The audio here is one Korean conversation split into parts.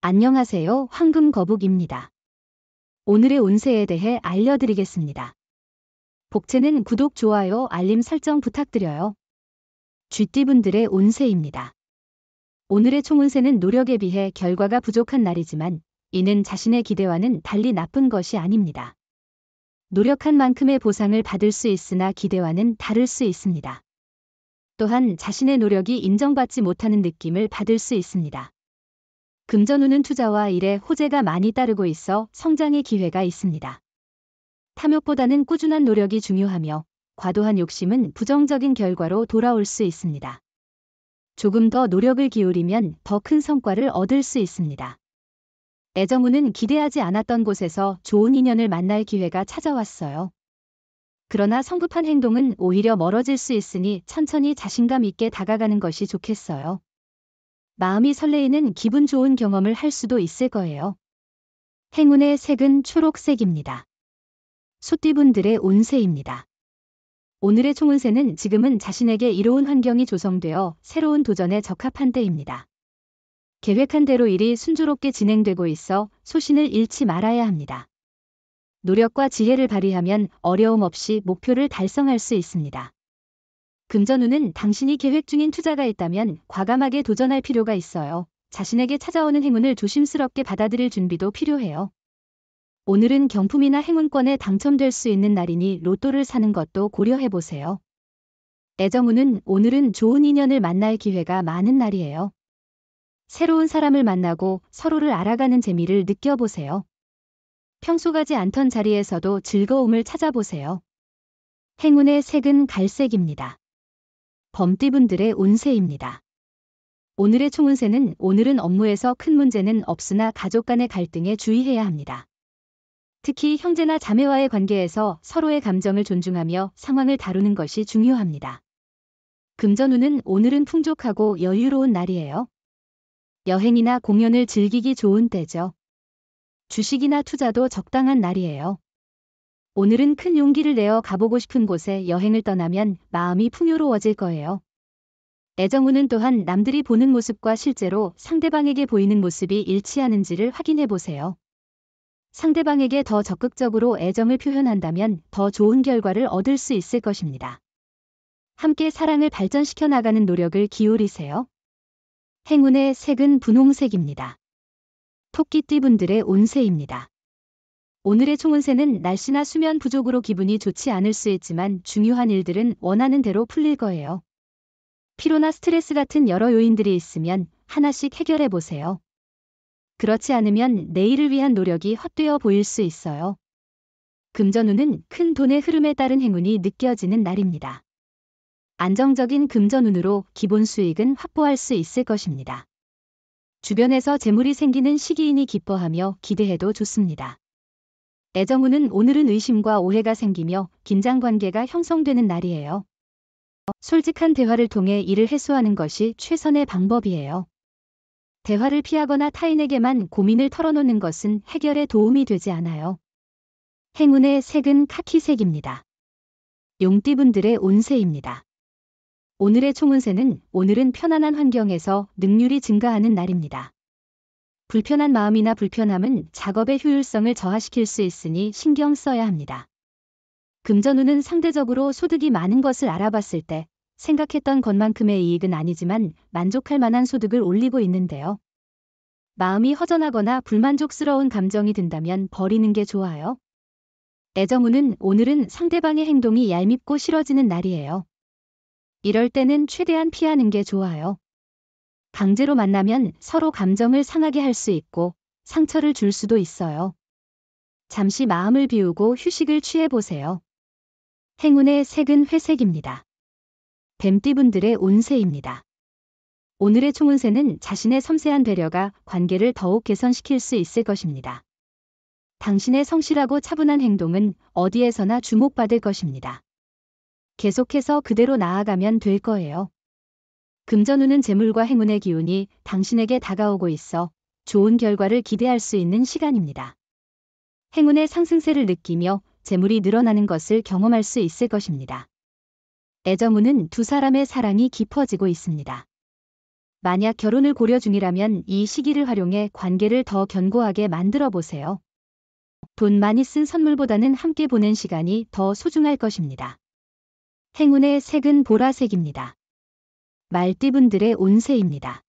안녕하세요. 황금거북입니다. 오늘의 운세에 대해 알려드리겠습니다. 복채는 구독, 좋아요, 알림 설정 부탁드려요. 쥐띠분들의 운세입니다. 오늘의 총운세는 노력에 비해 결과가 부족한 날이지만 이는 자신의 기대와는 달리 나쁜 것이 아닙니다. 노력한 만큼의 보상을 받을 수 있으나 기대와는 다를 수 있습니다. 또한 자신의 노력이 인정받지 못하는 느낌을 받을 수 있습니다. 금전운은 투자와 일에 호재가 많이 따르고 있어 성장의 기회가 있습니다. 탐욕보다는 꾸준한 노력이 중요하며 과도한 욕심은 부정적인 결과로 돌아올 수 있습니다. 조금 더 노력을 기울이면 더 큰 성과를 얻을 수 있습니다. 애정운은 기대하지 않았던 곳에서 좋은 인연을 만날 기회가 찾아왔어요. 그러나 성급한 행동은 오히려 멀어질 수 있으니 천천히 자신감 있게 다가가는 것이 좋겠어요. 마음이 설레이는 기분 좋은 경험을 할 수도 있을 거예요. 행운의 색은 초록색입니다. 소띠분들의 운세입니다. 오늘의 총운세는 지금은 자신에게 이로운 환경이 조성되어 새로운 도전에 적합한 때입니다. 계획한 대로 일이 순조롭게 진행되고 있어 소신을 잃지 말아야 합니다. 노력과 지혜를 발휘하면 어려움 없이 목표를 달성할 수 있습니다. 금전운은 당신이 계획 중인 투자가 있다면 과감하게 도전할 필요가 있어요. 자신에게 찾아오는 행운을 조심스럽게 받아들일 준비도 필요해요. 오늘은 경품이나 행운권에 당첨될 수 있는 날이니 로또를 사는 것도 고려해보세요. 애정운은 오늘은 좋은 인연을 만날 기회가 많은 날이에요. 새로운 사람을 만나고 서로를 알아가는 재미를 느껴보세요. 평소 가지 않던 자리에서도 즐거움을 찾아보세요. 행운의 색은 갈색입니다. 범띠분들의 운세입니다. 오늘의 총운세는 오늘은 업무에서 큰 문제는 없으나 가족 간의 갈등에 주의해야 합니다. 특히 형제나 자매와의 관계에서 서로의 감정을 존중하며 상황을 다루는 것이 중요합니다. 금전운은 오늘은 풍족하고 여유로운 날이에요. 여행이나 공연을 즐기기 좋은 때죠. 주식이나 투자도 적당한 날이에요. 오늘은 큰 용기를 내어 가보고 싶은 곳에 여행을 떠나면 마음이 풍요로워질 거예요. 애정운은 또한 남들이 보는 모습과 실제로 상대방에게 보이는 모습이 일치하는지를 확인해 보세요. 상대방에게 더 적극적으로 애정을 표현한다면 더 좋은 결과를 얻을 수 있을 것입니다. 함께 사랑을 발전시켜 나가는 노력을 기울이세요. 행운의 색은 분홍색입니다. 토끼띠분들의 운세입니다. 오늘의 총운세는 날씨나 수면 부족으로 기분이 좋지 않을 수 있지만 중요한 일들은 원하는 대로 풀릴 거예요. 피로나 스트레스 같은 여러 요인들이 있으면 하나씩 해결해 보세요. 그렇지 않으면 내일을 위한 노력이 헛되어 보일 수 있어요. 금전운은 큰 돈의 흐름에 따른 행운이 느껴지는 날입니다. 안정적인 금전운으로 기본 수익은 확보할 수 있을 것입니다. 주변에서 재물이 생기는 시기이니 기뻐하며 기대해도 좋습니다. 애정운은 오늘은 의심과 오해가 생기며 긴장관계가 형성되는 날이에요. 솔직한 대화를 통해 이를 해소하는 것이 최선의 방법이에요. 대화를 피하거나 타인에게만 고민을 털어놓는 것은 해결에 도움이 되지 않아요. 행운의 색은 카키색입니다. 용띠분들의 운세입니다. 오늘의 총운세는 오늘은 편안한 환경에서 능률이 증가하는 날입니다. 불편한 마음이나 불편함은 작업의 효율성을 저하시킬 수 있으니 신경 써야 합니다. 금전운은 상대적으로 소득이 많은 것을 알아봤을 때 생각했던 것만큼의 이익은 아니지만 만족할 만한 소득을 올리고 있는데요. 마음이 허전하거나 불만족스러운 감정이 든다면 버리는 게 좋아요. 애정운은 오늘은 상대방의 행동이 얄밉고 싫어지는 날이에요. 이럴 때는 최대한 피하는 게 좋아요. 강제로 만나면 서로 감정을 상하게 할 수 있고 상처를 줄 수도 있어요. 잠시 마음을 비우고 휴식을 취해보세요. 행운의 색은 회색입니다. 뱀띠분들의 운세입니다. 오늘의 총운세는 자신의 섬세한 배려가 관계를 더욱 개선시킬 수 있을 것입니다. 당신의 성실하고 차분한 행동은 어디에서나 주목받을 것입니다. 계속해서 그대로 나아가면 될 거예요. 금전운은 재물과 행운의 기운이 당신에게 다가오고 있어 좋은 결과를 기대할 수 있는 시간입니다. 행운의 상승세를 느끼며 재물이 늘어나는 것을 경험할 수 있을 것입니다. 애정운은 두 사람의 사랑이 깊어지고 있습니다. 만약 결혼을 고려 중이라면 이 시기를 활용해 관계를 더 견고하게 만들어 보세요. 돈 많이 쓴 선물보다는 함께 보낸 시간이 더 소중할 것입니다. 행운의 색은 보라색입니다. 말띠분들의 운세입니다.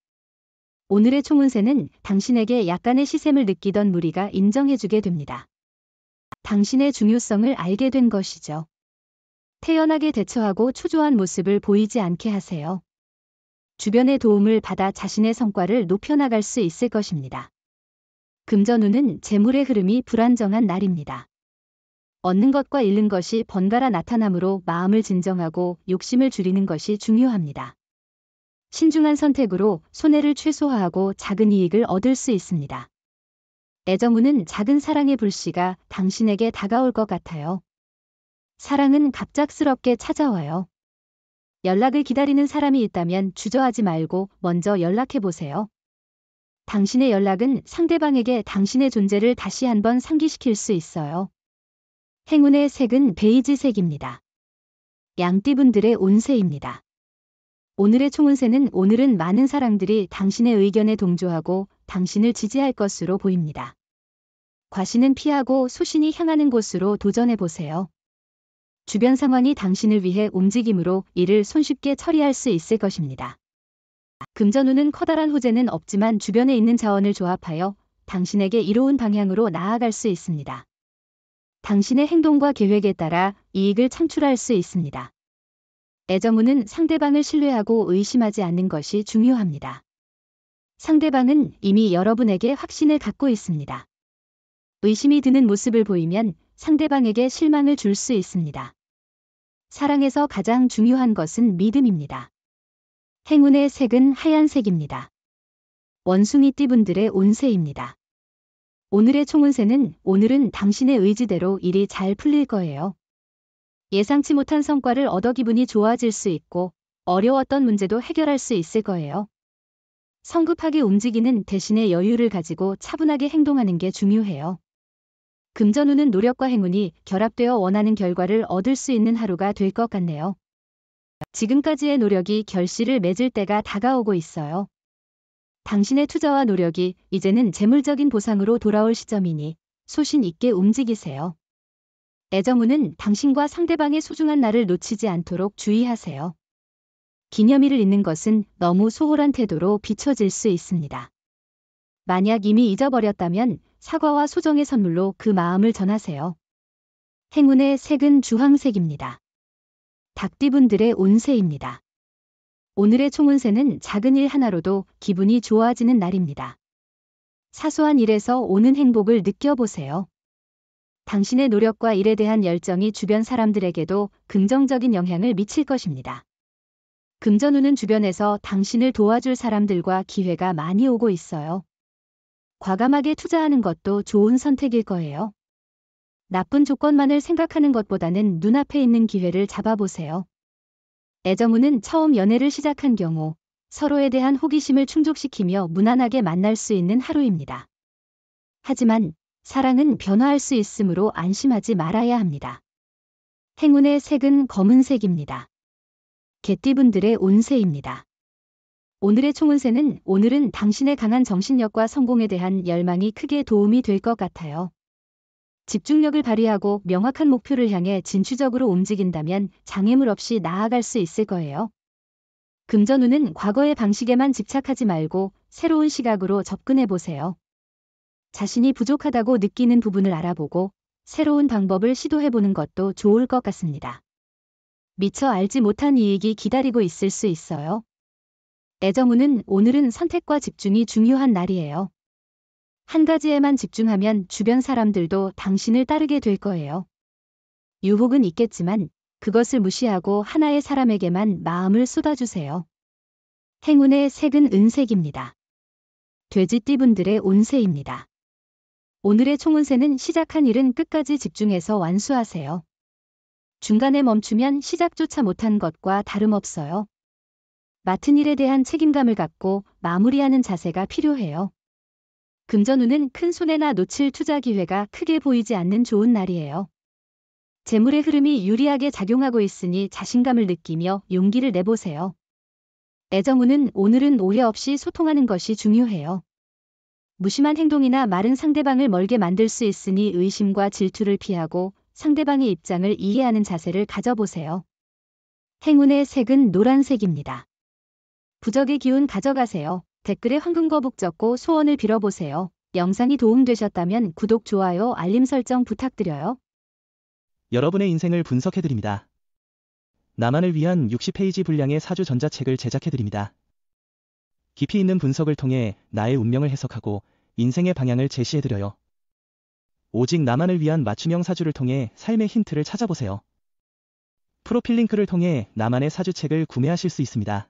오늘의 총운세는 당신에게 약간의 시샘을 느끼던 무리가 인정해주게 됩니다. 당신의 중요성을 알게 된 것이죠. 태연하게 대처하고 초조한 모습을 보이지 않게 하세요. 주변의 도움을 받아 자신의 성과를 높여나갈 수 있을 것입니다. 금전운은 재물의 흐름이 불안정한 날입니다. 얻는 것과 잃는 것이 번갈아 나타나므로 마음을 진정하고 욕심을 줄이는 것이 중요합니다. 신중한 선택으로 손해를 최소화하고 작은 이익을 얻을 수 있습니다. 애정운은 작은 사랑의 불씨가 당신에게 다가올 것 같아요. 사랑은 갑작스럽게 찾아와요. 연락을 기다리는 사람이 있다면 주저하지 말고 먼저 연락해 보세요. 당신의 연락은 상대방에게 당신의 존재를 다시 한번 상기시킬 수 있어요. 행운의 색은 베이지색입니다. 양띠분들의 운세입니다. 오늘의 총운세는 오늘은 많은 사람들이 당신의 의견에 동조하고 당신을 지지할 것으로 보입니다. 과신은 피하고 소신이 향하는 곳으로 도전해 보세요. 주변 상황이 당신을 위해 움직이므로 이를 손쉽게 처리할 수 있을 것입니다. 금전운은 커다란 호재는 없지만 주변에 있는 자원을 조합하여 당신에게 이로운 방향으로 나아갈 수 있습니다. 당신의 행동과 계획에 따라 이익을 창출할 수 있습니다. 애정운은 상대방을 신뢰하고 의심하지 않는 것이 중요합니다. 상대방은 이미 여러분에게 확신을 갖고 있습니다. 의심이 드는 모습을 보이면 상대방에게 실망을 줄 수 있습니다. 사랑에서 가장 중요한 것은 믿음입니다. 행운의 색은 하얀색입니다. 원숭이띠분들의 운세입니다. 오늘의 총운세는 오늘은 당신의 의지대로 일이 잘 풀릴 거예요. 예상치 못한 성과를 얻어 기분이 좋아질 수 있고 어려웠던 문제도 해결할 수 있을 거예요. 성급하게 움직이는 대신에 여유를 가지고 차분하게 행동하는 게 중요해요. 금전운은 노력과 행운이 결합되어 원하는 결과를 얻을 수 있는 하루가 될 것 같네요. 지금까지의 노력이 결실을 맺을 때가 다가오고 있어요. 당신의 투자와 노력이 이제는 재물적인 보상으로 돌아올 시점이니 소신 있게 움직이세요. 애정운은 당신과 상대방의 소중한 날을 놓치지 않도록 주의하세요. 기념일을 잊는 것은 너무 소홀한 태도로 비춰질 수 있습니다. 만약 이미 잊어버렸다면 사과와 소정의 선물로 그 마음을 전하세요. 행운의 색은 주황색입니다. 닭띠분들의 운세입니다. 오늘의 총운세는 작은 일 하나로도 기분이 좋아지는 날입니다. 사소한 일에서 오는 행복을 느껴보세요. 당신의 노력과 일에 대한 열정이 주변 사람들에게도 긍정적인 영향을 미칠 것입니다. 금전운은 주변에서 당신을 도와줄 사람들과 기회가 많이 오고 있어요. 과감하게 투자하는 것도 좋은 선택일 거예요. 나쁜 조건만을 생각하는 것보다는 눈앞에 있는 기회를 잡아보세요. 애정운은 처음 연애를 시작한 경우 서로에 대한 호기심을 충족시키며 무난하게 만날 수 있는 하루입니다. 하지만 사랑은 변화할 수 있으므로 안심하지 말아야 합니다. 행운의 색은 검은색입니다. 개띠분들의 운세입니다. 오늘의 총운세는 오늘은 당신의 강한 정신력과 성공에 대한 열망이 크게 도움이 될 것 같아요. 집중력을 발휘하고 명확한 목표를 향해 진취적으로 움직인다면 장애물 없이 나아갈 수 있을 거예요. 금전운은 과거의 방식에만 집착하지 말고 새로운 시각으로 접근해 보세요. 자신이 부족하다고 느끼는 부분을 알아보고 새로운 방법을 시도해보는 것도 좋을 것 같습니다. 미처 알지 못한 이익이 기다리고 있을 수 있어요. 애정운은 오늘은 선택과 집중이 중요한 날이에요. 한 가지에만 집중하면 주변 사람들도 당신을 따르게 될 거예요. 유혹은 있겠지만 그것을 무시하고 하나의 사람에게만 마음을 쏟아주세요. 행운의 색은 은색입니다. 돼지띠분들의 운세입니다. 오늘의 총운세는 시작한 일은 끝까지 집중해서 완수하세요. 중간에 멈추면 시작조차 못한 것과 다름없어요. 맡은 일에 대한 책임감을 갖고 마무리하는 자세가 필요해요. 금전운은 큰 손해나 놓칠 투자 기회가 크게 보이지 않는 좋은 날이에요. 재물의 흐름이 유리하게 작용하고 있으니 자신감을 느끼며 용기를 내보세요. 애정우는 오늘은 오해 없이 소통하는 것이 중요해요. 무심한 행동이나 말은 상대방을 멀게 만들 수 있으니 의심과 질투를 피하고 상대방의 입장을 이해하는 자세를 가져보세요. 행운의 색은 노란색입니다. 부적의 기운 가져가세요. 댓글에 황금거북 적고 소원을 빌어보세요. 영상이 도움되셨다면 구독, 좋아요, 알림 설정 부탁드려요. 여러분의 인생을 분석해드립니다. 나만을 위한 60페이지 분량의 사주 전자책을 제작해드립니다. 깊이 있는 분석을 통해 나의 운명을 해석하고 인생의 방향을 제시해드려요. 오직 나만을 위한 맞춤형 사주를 통해 삶의 힌트를 찾아보세요. 프로필 링크를 통해 나만의 사주책을 구매하실 수 있습니다.